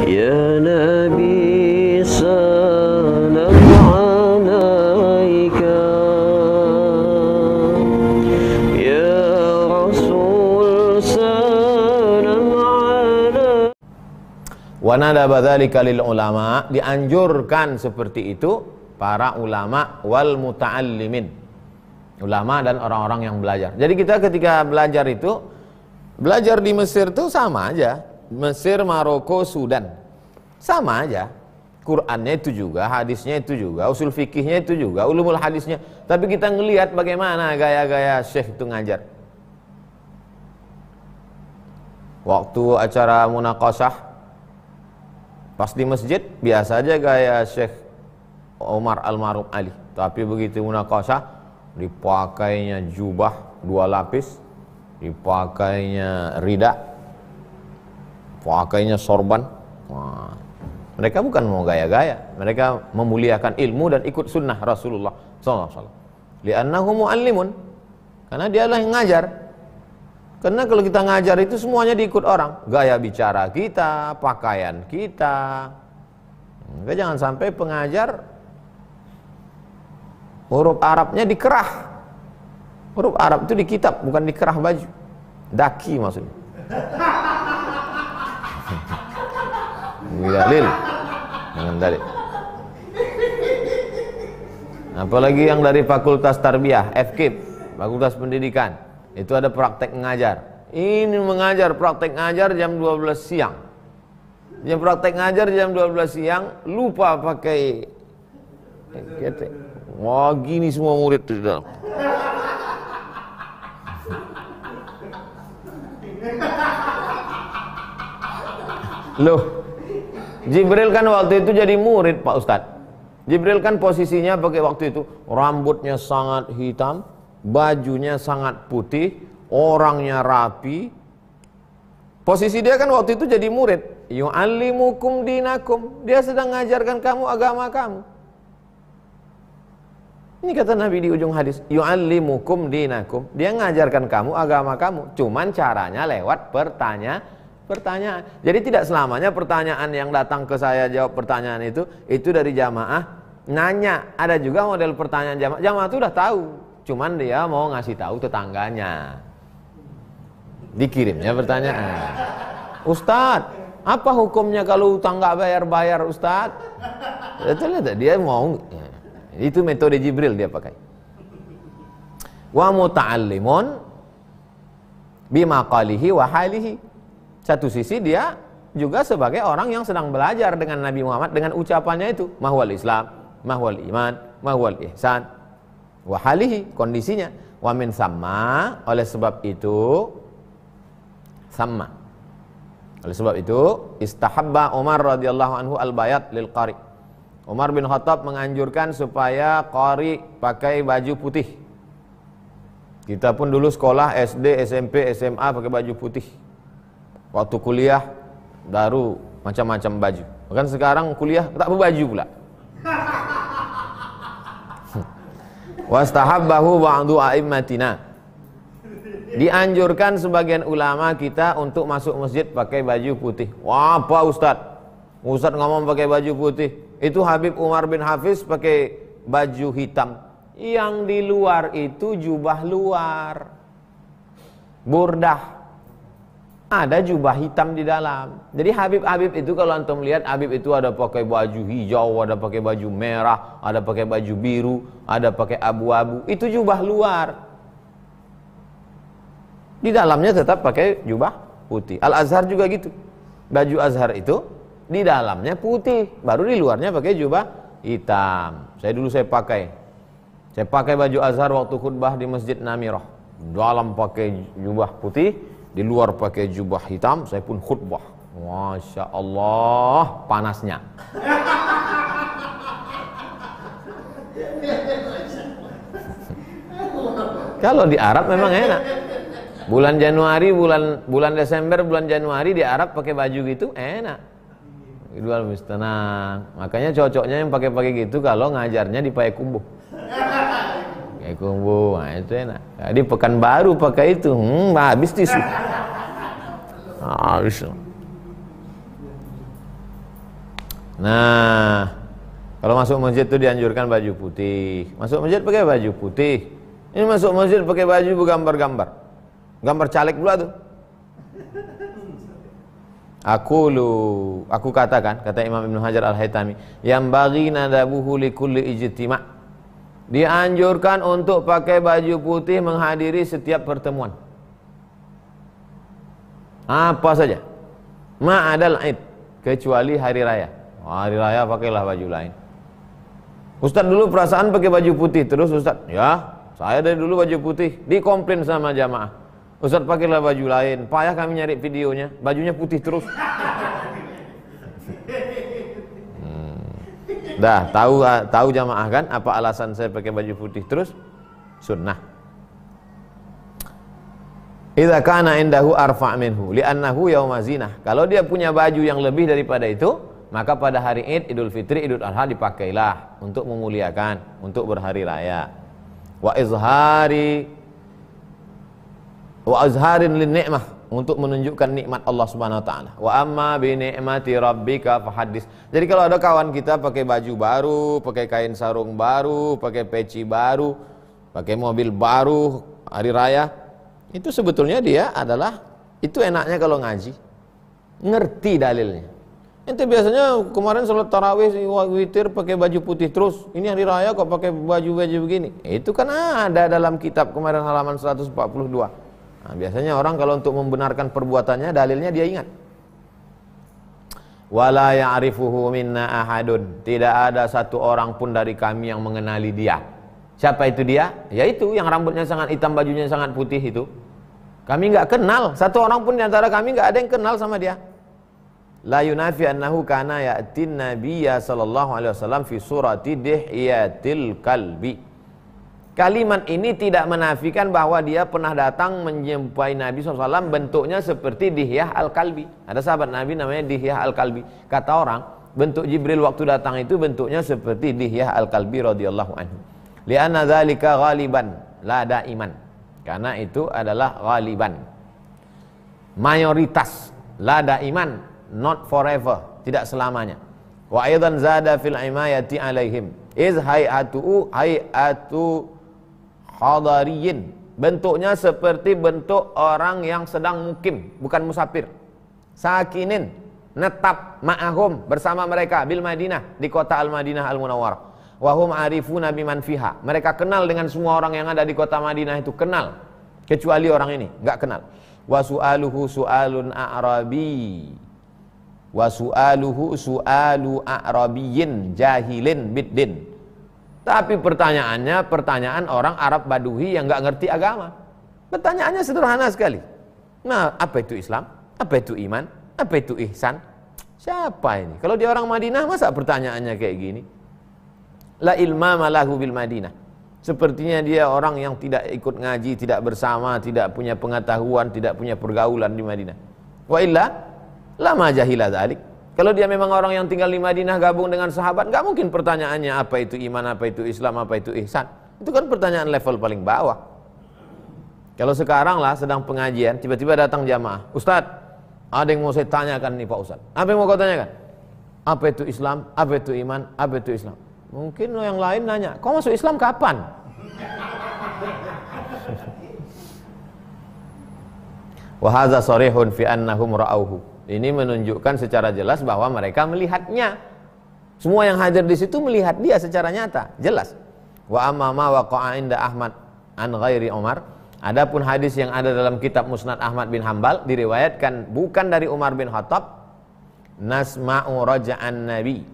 Ya Nabi salam alaika, Ya Rasul salam alaika. Wa nadaba dzalika lil ulama, dianjurkan seperti itu para ulama wal muta'allimin, ulama dan orang-orang yang belajar. Jadi kita ketika belajar itu, belajar di Mesir itu sama aja. Mesir, Maroko, Sudan, sama aja. Qurannya itu juga, hadisnya itu juga, usul fikihnya itu juga, ulumul hadisnya. Tapi kita ngelihat bagaimana gaya-gaya syekh itu ngajar. Waktu acara munaqashah pas di masjid, biasa aja gaya Syekh Omar Almarhum Ali. Tapi begitu munaqashah, dipakainya jubah 2 lapis, dipakainya rida, pakainya sorban. Wah, mereka bukan mau gaya-gaya, mereka memuliakan ilmu dan ikut sunnah Rasulullah SAW. Li'annahu mu'allimun, karena dialah yang ngajar. Karena kalau kita ngajar itu semuanya diikut orang, gaya bicara kita, pakaian kita. Maka jangan sampai pengajar huruf Arabnya dikerah. Huruf Arab itu di kitab, bukan dikerah baju. Daki maksudnya. Dalil dengan dalil. Apalagi yang dari Fakultas Tarbiyah, FKIP, Fakultas Pendidikan, itu ada praktek mengajar. Ini mengajar, praktek ngajar jam 12 siang. Jam praktek ngajar jam 12 siang, lupa pakai ketek. Wah, gini semua murid di dalam. Loh, Jibril kan waktu itu jadi murid Pak Ustadz. Jibril kan posisinya pakai waktu itu rambutnya sangat hitam, bajunya sangat putih, orangnya rapi. Posisi dia kan waktu itu jadi murid. Yu'allimukum dinakum, dia sedang mengajarkan kamu agama kamu. Ini kata Nabi di ujung hadis, yu'allimukum dinakum, dia mengajarkan kamu agama kamu. Cuman caranya lewat pertanyaan. Jadi tidak selamanya pertanyaan yang datang ke saya jawab pertanyaan itu dari jamaah nanya. Ada juga model pertanyaan jamaah itu udah tahu, cuman dia mau ngasih tahu tetangganya. Dikirimnya pertanyaan, Ustadz, apa hukumnya kalau utang nggak bayar Ustadz? Dia mau, itu metode Jibril dia pakai. Wa muta'allimun bimaqalihi wa halihi. Satu sisi dia juga sebagai orang yang sedang belajar dengan Nabi Muhammad dengan ucapannya itu, mahwal Islam, mahwal iman, mahwal ihsan, wa halihi, kondisinya. Wa min sama, oleh sebab itu sama. Oleh sebab itu istahabba Umar radhiyallahu anhu al-bayat lil qari. Umar bin Khattab menganjurkan supaya qari pakai baju putih. Kita pun dulu sekolah SD, SMP, SMA pakai baju putih. Waktu kuliah baru macam-macam baju. Bahkan sekarang kuliah tak berbaju pula. Wastahabbahu ba'du a'immatina. Dianjurkan sebagian ulama kita untuk masuk masjid pakai baju putih. Wah, apa Ustadz? Ustadz ngomong pakai baju putih. Itu Habib Umar bin Hafiz pakai baju hitam. Yang di luar itu jubah luar, burdah. Ada jubah hitam di dalam. Jadi Habib itu kalau antum lihat, Habib itu ada pakai baju hijau, ada pakai baju merah, ada pakai baju biru, ada pakai abu-abu. Itu jubah luar. Di dalamnya tetap pakai jubah putih. Al-Azhar juga gitu. Baju Azhar itu di dalamnya putih, baru di luarnya pakai jubah hitam. Saya pakai baju Azhar waktu khutbah di Masjid Namirah. Dalam pakai jubah putih, di luar pakai jubah hitam, saya pun khutbah. Masya Allah, panasnya. Kalau di Arab memang enak. Bulan Januari, bulan Desember, bulan Januari di Arab pakai baju gitu enak. Itu lebih tenang. Makanya cocoknya yang pakai gitu kalau ngajarnya di Payakumbuh. Payakumbuh, nah itu enak. Jadi Pekanbaru pakai itu, habis tisu. Habis. Nah, kalau masuk masjid itu dianjurkan baju putih. Masuk masjid pakai baju putih. Ini masuk masjid pakai baju bergambar-gambar. Gambar caleg pula tuh. Aku katakan, kata Imam Ibn Hajar Al-Haytami, yang bagi nadabuhu li kulli ijtima'. Dianjurkan untuk pakai baju putih menghadiri setiap pertemuan. Apa saja. Ma'adal Aid, kecuali hari raya. Hari raya pakailah baju lain. Ustaz dulu perasaan pakai baju putih terus Ustaz. Ya, saya dari dulu baju putih. Dikomplain sama jamaah. Ustaz pakailah baju lain. Payah kami nyari videonya. Bajunya putih terus. Dah tahu jamaah kan apa alasan saya pakai baju putih terus? Sunnah. Idza kana indahu arfa' minhu li'annahu yauma zinah. Kalau dia punya baju yang lebih daripada itu, maka pada hari Id, Idul Fitri, Idul Adha dipakailah untuk memuliakan, untuk berhari raya. Wa azharin lin ni'mah, untuk menunjukkan nikmat Allah Subhanahu wa taala. Wa amma bi ni'mati rabbika fahaddits. Jadi kalau ada kawan kita pakai baju baru, pakai kain sarung baru, pakai peci baru, pakai mobil baru hari raya, itu sebetulnya dia adalah itu enaknya kalau ngaji. Ngerti dalilnya. Ente biasanya kemarin sholat tarawih witir pakai baju putih terus. Ini hari raya kok pakai baju-baju begini. Itu kan ada dalam kitab kemarin halaman 142. Nah, biasanya orang kalau untuk membenarkan perbuatannya dalilnya dia ingat. Wala ya'rifuhu minna ahadun. Tidak ada satu orang pun dari kami yang mengenali dia. Siapa itu dia? Yaitu yang rambutnya sangat hitam, bajunya sangat putih itu. Kami enggak kenal. Satu orang pun di antara kami enggak ada yang kenal sama dia. La yunafi annahu kana ya'tin nabiyya sallallahu alaihi wasallam fi surati dihiyatil kalbi. Kalimat ini tidak menafikan bahwa dia pernah datang menjumpai Nabi SAW bentuknya seperti Dihyah Al-Kalbi. Ada sahabat Nabi namanya Dihyah Al-Kalbi. Kata orang, bentuk Jibril waktu datang itu bentuknya seperti Dihyah Al-Kalbi radhiyallahu anhu. Li'anna dzalika ghaliban la daiman. Karena itu adalah ghaliban. Mayoritas, la daiman, not forever, tidak selamanya. Wa aidan zada fil imayati alaihim. Iz hay'atu hadariyin, bentuknya seperti bentuk orang yang sedang mukim, bukan musafir. Sakinin, netap, ma'ahum, bersama mereka, bil Madinah, di kota Al-Madinah Al-Munawwarah. Wahum arifuna biman fiha, mereka kenal dengan semua orang yang ada di kota Madinah itu, kenal, kecuali orang ini, enggak kenal. Wa su'aluhu su'alun a'rabi, wa su'aluhu su'alu a'rabiyyin jahilin biddin. Tapi pertanyaannya pertanyaan orang Arab Badui yang nggak ngerti agama. Pertanyaannya sederhana sekali. Nah, apa itu Islam? Apa itu iman? Apa itu ihsan? Siapa ini? Kalau dia orang Madinah, masa pertanyaannya kayak gini? La ilma malahu bil Madinah. Sepertinya dia orang yang tidak ikut ngaji, tidak bersama, tidak punya pengetahuan, tidak punya pergaulan di Madinah. Wa illa lama jahilah dzalik. Kalau dia memang orang yang tinggal di Madinah gabung dengan sahabat, nggak mungkin pertanyaannya apa itu iman, apa itu Islam, apa itu ihsan. Itu kan pertanyaan level paling bawah. Kalau sekarang lah sedang pengajian, tiba-tiba datang jamaah, Ustadz, ada yang mau saya tanyakan nih Pak Ustadz. Apa yang mau kau tanyakan? Apa itu Islam, apa itu iman, apa itu Islam? Mungkin yang lain nanya, kau masuk Islam kapan? Wa hadza sharihun fi annahum ra'auhu. Ini menunjukkan secara jelas bahwa mereka melihatnya. Semua yang hadir di situ melihat dia secara nyata, jelas. Wa amma ma waqa'a inda Ahmad an ghairi Umar. Adapun hadis yang ada dalam kitab Musnad Ahmad bin Hambal diriwayatkan bukan dari Umar bin Khattab. Nasma'u raja'an Nabi.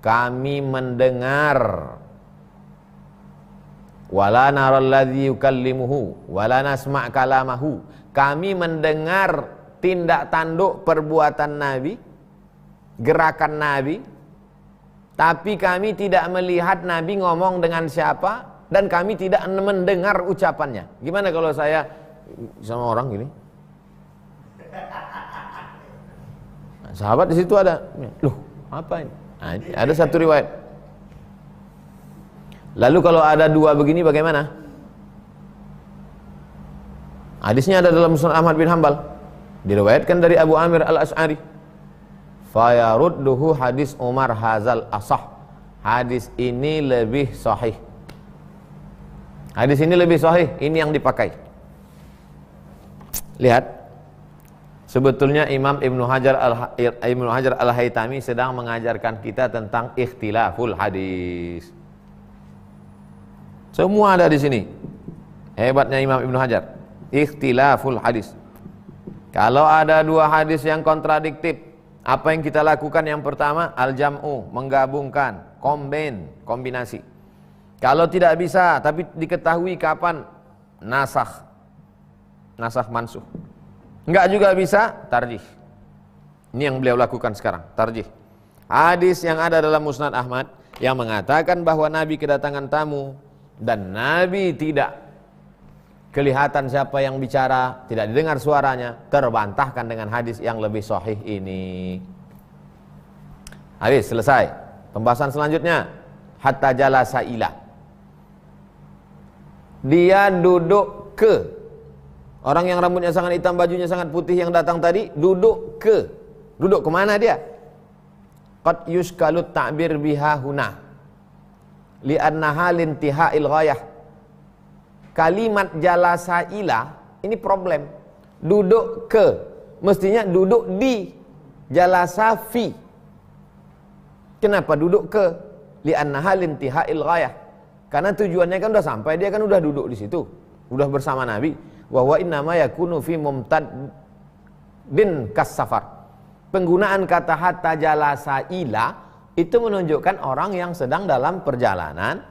Kami mendengar wala naral ladzi yukallimuhu wala nasma' kalamahu. Kami mendengar tindak tanduk perbuatan Nabi, gerakan Nabi, tapi kami tidak melihat Nabi ngomong dengan siapa dan kami tidak mendengar ucapannya. Gimana kalau saya sama orang gini? Nah, sahabat di situ ada, loh apa ini? Nah, ada satu riwayat. Lalu kalau ada dua begini bagaimana? Hadisnya ada dalam Musnad Ahmad bin Hambal. Diriwayatkan dari Abu Amir Al-Asy'ari. fayarudduhu hadis Umar hazal asah. Hadis ini lebih sahih. Hadis ini lebih sahih, ini yang dipakai. Lihat, sebetulnya Imam Ibnu Hajar Al-Haytami sedang mengajarkan kita tentang ikhtilaful hadis. Semua ada di sini. Hebatnya Imam Ibnu Hajar, ikhtilaful hadis. Kalau ada dua hadis yang kontradiktif, apa yang kita lakukan? Yang pertama, al-jam'u, menggabungkan, kombinasi. Kalau tidak bisa, tapi diketahui kapan, nasakh mansuh. Enggak juga bisa, tarjih. Ini yang beliau lakukan sekarang, tarjih. Hadis yang ada dalam Musnad Ahmad yang mengatakan bahwa Nabi kedatangan tamu dan Nabi tidak kelihatan siapa yang bicara, tidak didengar suaranya, terbantahkan dengan hadis yang lebih sahih ini. Hadis selesai. Pembahasan selanjutnya, hatta jalasa ila. Dia duduk ke. Orang yang rambutnya sangat hitam, bajunya sangat putih yang datang tadi, duduk ke. Duduk kemana dia? Qad yushkalut ta'bir biha huna li'annaha lintihail ghayah. Kalimat jalasa ila ini problem. Duduk ke, mestinya duduk di. Jalasa fi. Kenapa duduk ke? Li'annaha lintihail ghayah. Karena tujuannya kan udah sampai, dia kan udah duduk di situ, udah bersama Nabi. Wa huwa innama yakunu fi mumtaddin kas-safar. Penggunaan kata hatta jalasa ila itu menunjukkan orang yang sedang dalam perjalanan,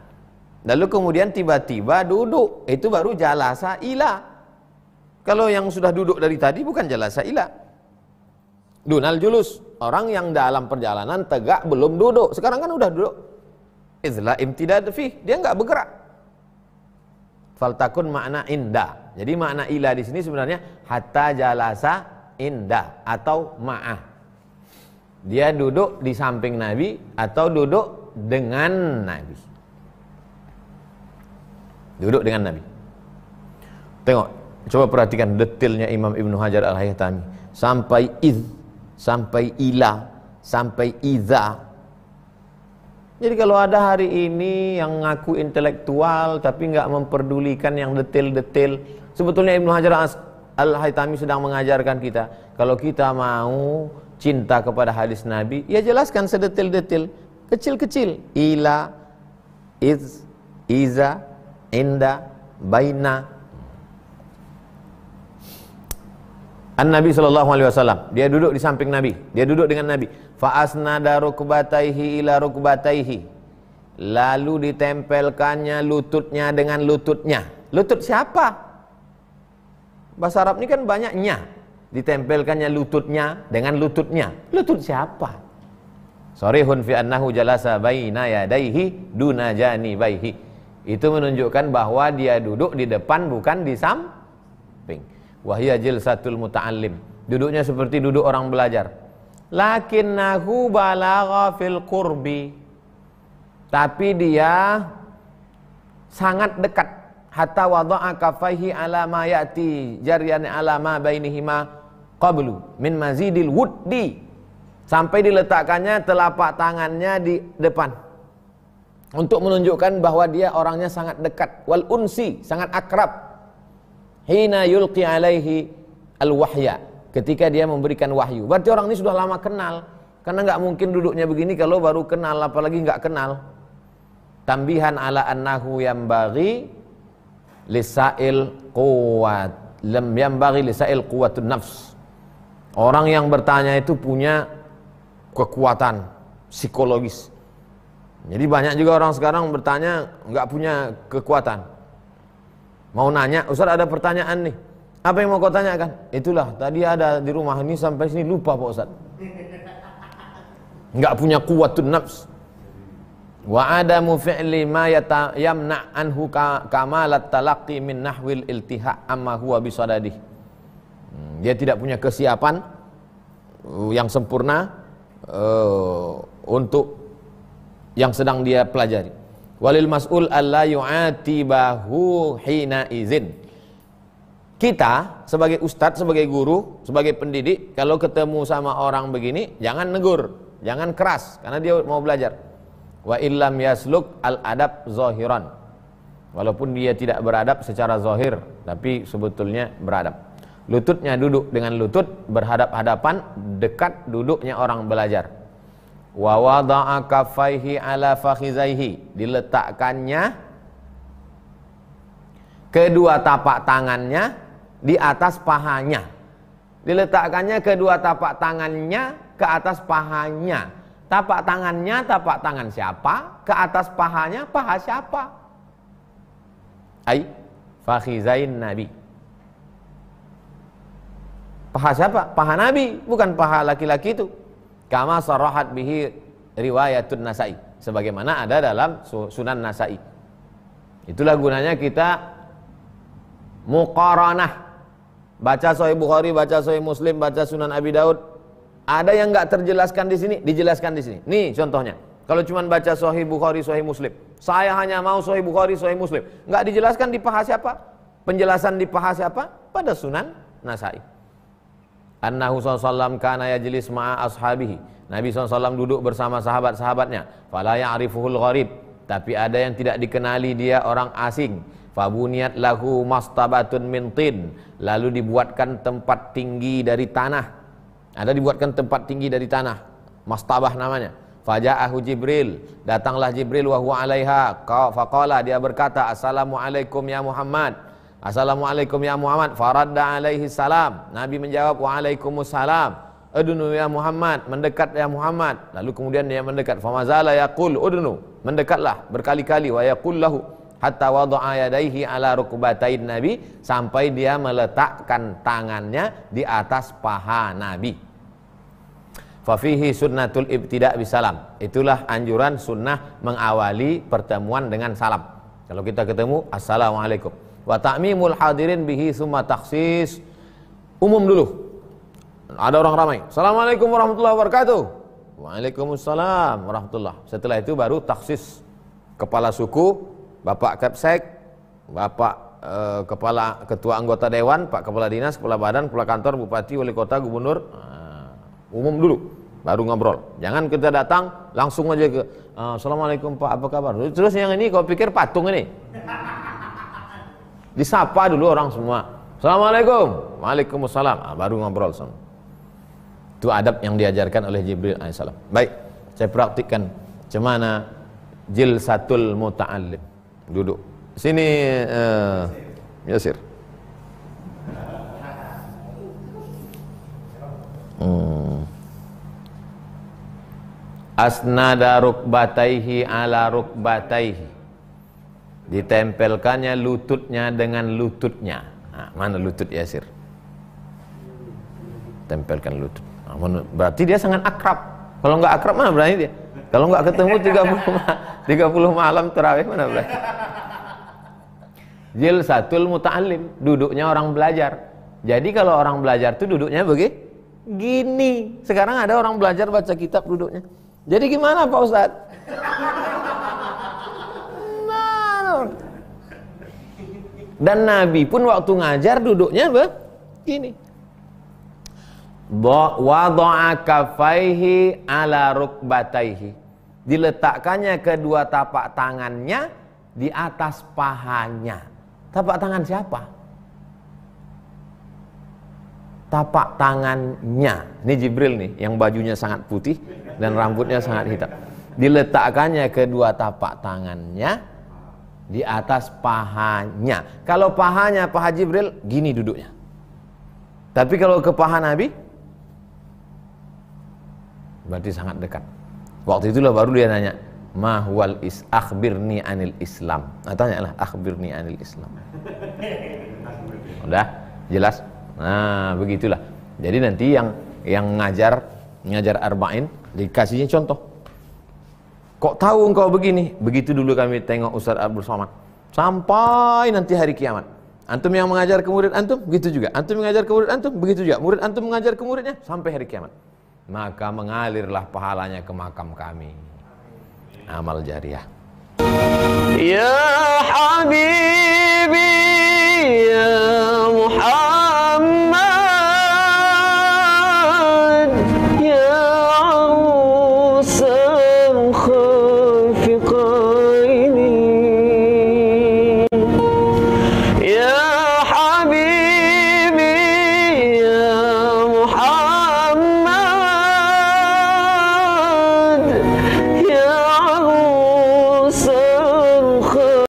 lalu kemudian tiba-tiba duduk, itu baru jalasa ila. Kalau yang sudah duduk dari tadi bukan jalasa ila. Dunal julus, orang yang dalam perjalanan tegak belum duduk, sekarang kan udah duduk. Izla imtidad fi, dia enggak bergerak. Faltakun makna inda. Jadi makna ila di sini sebenarnya hatta jalasa inda atau ma'ah. Dia duduk di samping Nabi atau duduk dengan Nabi. Duduk dengan Nabi. Tengok, coba perhatikan detailnya Imam Ibnu Hajar Al-Haytami. Sampai iz, sampai ila, sampai iza. Jadi kalau ada hari ini yang ngaku intelektual tapi nggak memperdulikan yang detail-detail, sebetulnya Ibnu Hajar Al-Haytami sedang mengajarkan kita, kalau kita mau cinta kepada hadis Nabi, ya jelaskan sedetail-detail, kecil-kecil. Ila, iz, iza, inda, baina. An-Nabi SAW, dia duduk di samping Nabi, dia duduk dengan Nabi. Fa'asnada rukbataihi ila rukbataihi. Lalu ditempelkannya lututnya dengan lututnya. Lutut siapa? Bahasa Arab ini kan banyaknya. Ditempelkannya lututnya dengan lututnya. Lutut siapa? Sharihun fi annahu jalasa baina yadaihi duna janibaihi. Itu menunjukkan bahwa dia duduk di depan bukan di samping. Wahia jilsatul muta'allim. Duduknya seperti duduk orang belajar. Lakinnahu balagha fil qurbi. Tapi dia sangat dekat. Hatta wada'a kafaihi ala ma ya'ti jaryan ala ma bainihima qablu min mazidil wuddi. Sampai diletakkannya telapak tangannya di depan. Untuk menunjukkan bahwa dia orangnya sangat dekat. Wal unsi, sangat akrab. Hina yulqi alaihi al-wahya. Ketika dia memberikan wahyu. Berarti orang ini sudah lama kenal. Karena nggak mungkin duduknya begini kalau baru kenal, apalagi nggak kenal. Tambihan ala annahu yambaghi lisail quwat lam yambaghi lisail quwatun nafs. Orang yang bertanya itu punya kekuatan psikologis. Jadi banyak juga orang sekarang bertanya nggak punya kekuatan. Mau nanya, Ustaz ada pertanyaan nih. Apa yang mau kau tanyakan? Itulah, tadi ada di rumah ini sampai sini lupa Pak Ustaz. Enggak punya kuwatun nafs. Wa adamu fi'li ma yamna anhu kamalat talaqqi min nahwil iltiha amma huwa bisadadih. Dia tidak punya kesiapan yang sempurna untuk yang sedang dia pelajari. Walil mas'ul alla yu'atibahu hina izin. Kita sebagai ustadz, sebagai guru, sebagai pendidik, kalau ketemu sama orang begini, jangan negur, jangan keras, karena dia mau belajar. Wa illam yasluk al adab zahiran, walaupun dia tidak beradab secara zahir, tapi sebetulnya beradab. Lututnya duduk dengan lutut, berhadap-hadapan, dekat duduknya orang belajar. Wa wada'a kaffaihi ala fakhizaihi, diletakkannya kedua tapak tangannya di atas pahanya. Diletakkannya kedua tapak tangannya ke atas pahanya. Tapak tangannya, tapak tangan siapa? Ke atas pahanya, paha siapa? Ai fakhizain Nabi. Paha siapa? Paha Nabi, bukan paha laki-laki itu. Kama sarahat bihi riwayatun Nasa'i, sebagaimana ada dalam Sunan Nasa'i. Itulah gunanya kita muqaranah. Baca Sahih Bukhari, baca Sahih Muslim, baca Sunan Abi Daud. Ada yang enggak terjelaskan di sini, dijelaskan di sini. Nih contohnya. Kalau cuma baca Sahih Bukhari, Sahih Muslim, saya hanya mau Sahih Bukhari, Sahih Muslim, enggak dijelaskan di paha siapa? Penjelasan di paha siapa? Pada Sunan Nasa'i. Annahu sallallahu kana yajlis ma'a ashabihi. Nabi SAW duduk bersama sahabat-sahabatnya. Fala ya'rifuhul gharib, tapi ada yang tidak dikenali dia orang asing. Fabuniyat lahu mastabatun min tin, lalu dibuatkan tempat tinggi dari tanah. Ada dibuatkan tempat tinggi dari tanah, mastabah namanya. Faja'ahu Jibril, datanglah Jibril wa huwa 'alaiha. Faqala, dia berkata, assalamualaikum ya Muhammad. Assalamualaikum ya Muhammad. Faradda alaihi salam, Nabi menjawab waalaikumsalam. Udnu ya Muhammad, mendekat ya Muhammad. Lalu kemudian dia mendekat. Famazala yaqul udnu, mendekatlah berkali-kali. Wa yaqul lahu hatta wada'a yadaihi ala rukbatain Nabi, sampai dia meletakkan tangannya di atas paha Nabi. Fafihi sunnatul ibtida' bisalam, itulah anjuran sunnah mengawali pertemuan dengan salam. Kalau kita ketemu, assalamualaikum. Wa ta'mimul hadirin bihi summa takhsis, umum dulu. Ada orang ramai, assalamualaikum warahmatullahi wabarakatuh. Waalaikumsalam warahmatullah. Setelah itu baru takhsis, kepala suku, Bapak Kapsek, Bapak kepala ketua anggota dewan, Pak kepala dinas, kepala badan, kepala kantor, bupati, wali kota, gubernur, umum dulu, baru ngobrol. Jangan kita datang langsung aja ke assalamualaikum Pak, apa kabar? Terus yang ini kau pikir patung ini? Disapa dulu orang semua. Assalamualaikum, waalaikumsalam, baru ngobrol sama. Itu adab yang diajarkan oleh Jibril alaihissalam. Baik, saya praktikkan cemana jilsatul muta'allim. Duduk sini, Yasir. Asnada rukbataihi ala rukbataihi, ditempelkannya lututnya dengan lututnya. Nah, mana lutut Yasir? Tempelkan lutut. Nah, berarti dia sangat akrab. Kalau nggak akrab mana berani dia? Kalau nggak ketemu 30 malam terawih mana berani? Jilsatul muta'allim, duduknya orang belajar. Jadi kalau orang belajar tuh duduknya begini. Sekarang ada orang belajar baca kitab duduknya. Jadi gimana Pak Ustadz? Dan Nabi pun waktu ngajar duduknya begini. Wada'a kaffaihi ala rukbataihi, diletakkannya kedua tapak tangannya di atas pahanya. Tapak tangan siapa? Tapak tangannya. Ini Jibril nih, yang bajunya sangat putih dan rambutnya sangat hitam. Diletakkannya kedua tapak tangannya di atas pahanya. Kalau pahanya paha Jibril, gini duduknya. Tapi kalau ke paha Nabi, berarti sangat dekat. Waktu itulah baru dia nanya, mahwal akhbirni anil Islam. Nah, tanyalah, akhbirni anil Islam. Udah jelas? Nah, begitulah. Jadi nanti yang ngajar arba'in dikasihnya contoh. Kok tahu engkau begini? Begitu dulu kami tengok Ustaz Abdul Somad. Sampai nanti hari kiamat. Antum yang mengajar ke murid antum, begitu juga. Antum mengajar ke murid antum, begitu juga. Murid antum mengajar ke muridnya sampai hari kiamat. Maka mengalirlah pahalanya ke makam kami. Amal jariah. Ya Habibi ya Subhan